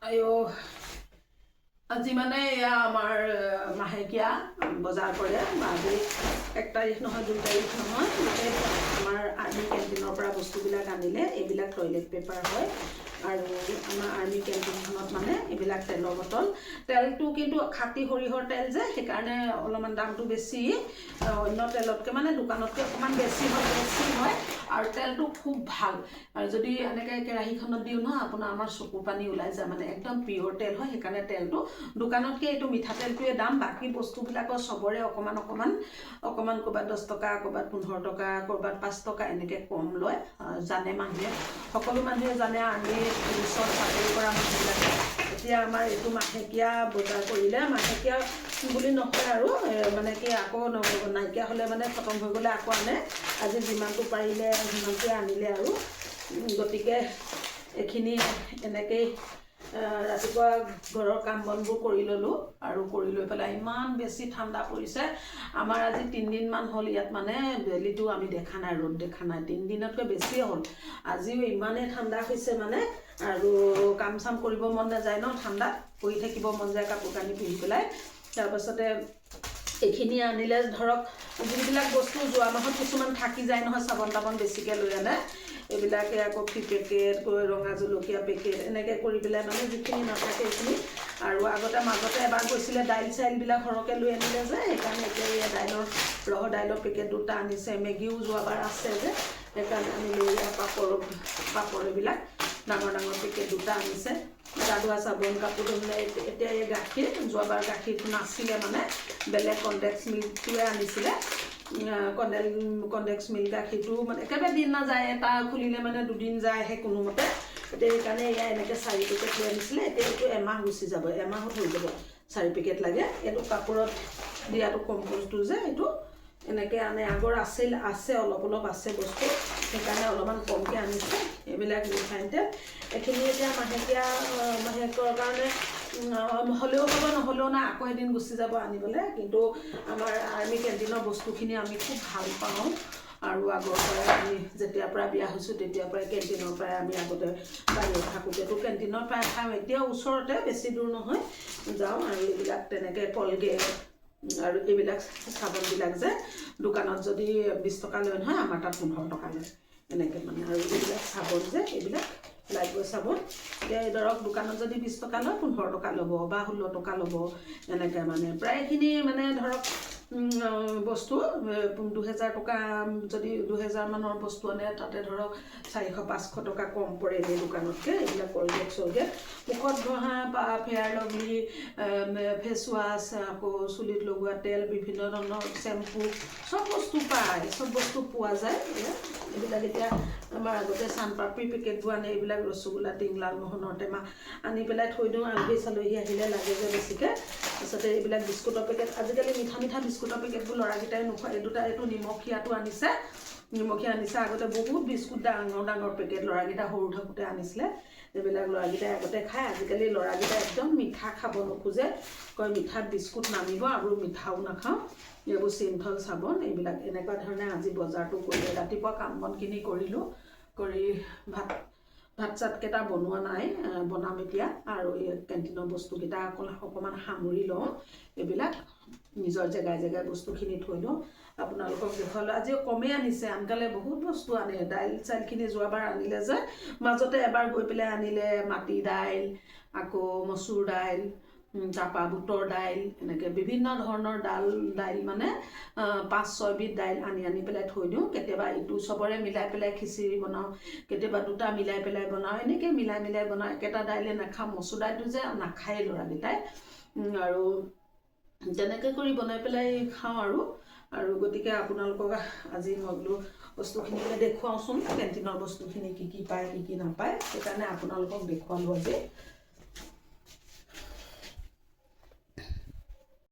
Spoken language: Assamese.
আইও আজি মানে এয়া আমাৰ মাহেকীয়া বজাৰ কৰে আজি 1 তাৰিখ নহয় 2 তাৰিখ নহয় আমাৰ আৰ্মি কেণ্টিনৰ পৰা বস্তুবিলাক আনিলে এইবিলাক টয়লেট পেপাৰ হয় আৰু আমাৰ আৰ্মি কেণ্টিনখনত মানে এইবিলাক তেলৰ বটল তেলটো কিন্তু খাটি সৰিয়হৰ তেল যে সেইকাৰণে অলপমান দামটো বেছি অন্য তেলতকৈ মানে দোকানতকৈ অকণমান বেছি হয় আৰু তেলটো খুব ভাল আৰু যদি এনেকৈ কেৰাহীখনত দিওঁ নহয় আপোনাৰ আমাৰ চকু পানী ওলাই যায় মানে একদম পিয়ৰ তেল হয় সেইকাৰণে তেলটো দোকানতকৈ এইটো মিঠাতেলটোৱে দাম বাকী বস্তুবিলাকৰ চবৰে অকণমান ক'ৰবাত 10 টকা ক'ৰবাত 15 টকা ক'ৰবাত 5 টকা এনেকৈ কম লয় জানে মানুহে সকলো মানুহে জানে আমি পুলিচত চাকৰি কৰা মানুহবিলাকে এতিয়া আমাৰ এইটো মাহেকীয়া বজাৰ কৰিলে মাহেকীয়া বুলি নকয় আৰু মানে কি আকৌ নাইকিয়া হ'লে মানে খতম হৈ গ'লে আকৌ আনে আজি যিমানটো পাৰিলে সিমানটোৱে আনিলে আৰু গতিকে এইখিনি এনেকেই ৰাতিপুৱা ঘৰৰ কাম বনবোৰ কৰি ল'লোঁ আৰু কৰি লৈ পেলাই ইমান বেছি ঠাণ্ডা পৰিছে আমাৰ আজি 3 দিনমান হ'ল ইয়াত মানে বেলিটো আমি দেখা নাই ৰ'দ দেখা নাই 3 দিনতকৈ বেছিয়ে হ'ল আজিও ইমানেই ঠাণ্ডা হৈছে মানে আৰু কাম চাম কৰিব মন নাযায় ন ঠাণ্ডাত পৰি থাকিব মন যায় কাপোৰ কানি পিন্ধি পেলাই তাৰপাছতে এইখিনি আনিলে ধৰক যিবিলাক বস্তু যোৱা মাহত কিছুমান থাকি যায় নহয় চাবোন তাবোন বেছিকৈ লৈ আনে এইবিলাকে আকৌ ফি পেকেট ৰঙা জলকীয়া পেকেট এনেকৈ কৰি পেলাই মানে যিখিনি নাথাকে সেইখিনি আৰু আগতে মাজতে এবাৰ গৈছিলে দাইল চাইলবিলাক সৰহকৈ লৈ আনিলে যে সেইকাৰণে এতিয়া এই ৰহৰ দাইলৰ পেকেট 2টা আনিছে মেগীও যোৱাবাৰ আছে যে সেইকাৰণে আনিলে ইয়াৰ পাপৰ এইবিলাক ডাঙৰ পেকেট 2টা আনিছে গা ধোৱা চাবোন কাপোৰ ধুলে এতিয়া এই গাখীৰ যোৱাবাৰ গাখীৰটো নাছিলে মানে বেলেগ কণ্ডেক্স মিল্কটোৱে আনিছিলে কণ্ডেক্স মিল্ক গাখীৰটো মানে একেবাৰে দিন নাযায় এটা খুলিলে মানে 2 দিন যায় সেই কোনোমতে এতিয়া সেইকাৰণে এয়া এনেকৈ 4 পেকেট লৈ আনিছিলে এতিয়া এইটো এমাহ গুচি যাব এমাহত হৈ যাব 4 পেকেট লাগে এইটো কাপোৰত দিয়াটো কম্প'জটো যে এইটো এনেকৈ আনে আগৰ আছে অলপ আছে বস্তু সেইকাৰণে অলপমান কমকৈ আনিছে এইবিলাক ৰিফাইন তেল এইখিনি এতিয়া মাহেকৰ কাৰণে হ'লেও হ'ব নহ'লেও না আকৌ এদিন গুচি যাব আনিবলৈ কিন্তু আমাৰ আৰ্মি কেণ্টিনৰ বস্তুখিনি আমি খুব ভাল পাওঁ আৰু আগৰ পৰাই আমি যেতিয়াৰ পৰা বিয়া হৈছোঁ তেতিয়াৰ পৰাই কেণ্টিনৰ পৰাই আমি আগতে বাহিৰত থাকোঁতেতো কেণ্টিনৰ পৰাই খাওঁ এতিয়া ওচৰতে বেছি দূৰ নহয় যাওঁ আৰু এইবিলাক তেনেকৈ কলগেট আৰু এইবিলাক চাবোনবিলাক যে দোকানত যদি 20 টকা লয় নহয় আমাৰ তাত 15 টকা লয় এনেকৈ মানে আৰু এইবিলাক চাবোন যে এইবিলাক লাইফবয় চাবোন এতিয়া ধৰক দোকানত যদি 20 টকা লয় 15 টকা ল'ব বা 16 টকা ল'ব এনেকৈ মানে প্ৰায়খিনি মানে ধৰক বস্তু 2000 টকা যদি 2000 মানৰ বস্তু আনে তাতে ধৰক 400-500 টকা কম পৰে এই দোকানতকৈ এইবিলাক কলগেট চলগেট মুখত ঘঁহা বা ফেয়াৰ লভলি ফেচ ৱাছ আকৌ চুলিত লগোৱা তেল বিভিন্ন ধৰণৰ চেম্পু চব বস্তু পায় চব বস্তু পোৱা যায় এইবিলাক এতিয়া আমাৰ আগতে চানপাপৰি পেকেটবোৰ আনে এইবিলাক ৰসগোল্লা টিং লালমোহনৰ টেমা আনি পেলাই থৈ দিওঁ আলহী চালহী আহিলে লাগে যে বেছিকৈ তাৰপিছতে এইবিলাক বিস্কুটৰ পেকেট আজিকালি মিঠা বিস্কুটৰ পেকেটবোৰ ল'ৰাকেইটাই নোখোৱা এইটো নিমখীয়াটো আনিছে আগতে বহুত বিস্কুট ডাঙৰ পেকেট ল'ৰাকেইটা সৰু থাকোঁতে আনিছিলে এইবিলাক ল'ৰাকেইটাই আগতে খায় আজিকালি ল'ৰাকেইটাই একদম মিঠা খাব নোখোজে কয় মিঠাত বিস্কুট নামিব আৰু মিঠাও নাখাওঁ এইবোৰ চিন্থল চাবোন এইবিলাক এনেকুৱা ধৰণে আজি বজাৰটো কৰিলে ৰাতিপুৱা কাম বনখিনি কৰিলোঁ কৰি ভাত চাতকেইটা বনোৱা নাই বনাম এতিয়া আৰু এই কেণ্টিনৰ বস্তুকেইটা অকণমান সামৰি লওঁ এইবিলাক নিজৰ জেগাই বস্তুখিনি থৈ লওঁ আপোনালোকক দেখুৱালোঁ আজিও কমেই আনিছে আনকালে বহুত বস্তু আনে দাইল চাইলখিনি যোৱাবাৰ আনিলে যে মাজতে এবাৰ গৈ পেলাই আনিলে মাটি দাইল আকৌ মচুৰ দাইল তাৰপৰা বুটৰ দাইল এনেকৈ বিভিন্ন ধৰণৰ দাইল মানে 5-6 বিধ দাইল আনি পেলাই থৈ দিওঁ কেতিয়াবা ইটো চবৰে মিলাই পেলাই খিচিৰি বনাওঁ কেতিয়াবা 2টা মিলাই পেলাই বনাওঁ এনেকৈ মিলাই বনাওঁ একেটা দাইলে নাখাওঁ মচুৰ দাইলটো যে নাখায়েই ল'ৰাকেইটাই আৰু তেনেকৈ কৰি বনাই পেলাই খাওঁ আৰু গতিকে আপোনালোকক আজি মই বোলো বস্তুখিনি দেখুৱাওঁচোন কেণ্টিনৰ বস্তুখিনি কি পায় কি নাপায় সেইকাৰণে আপোনালোকক দেখুৱালোঁ আজি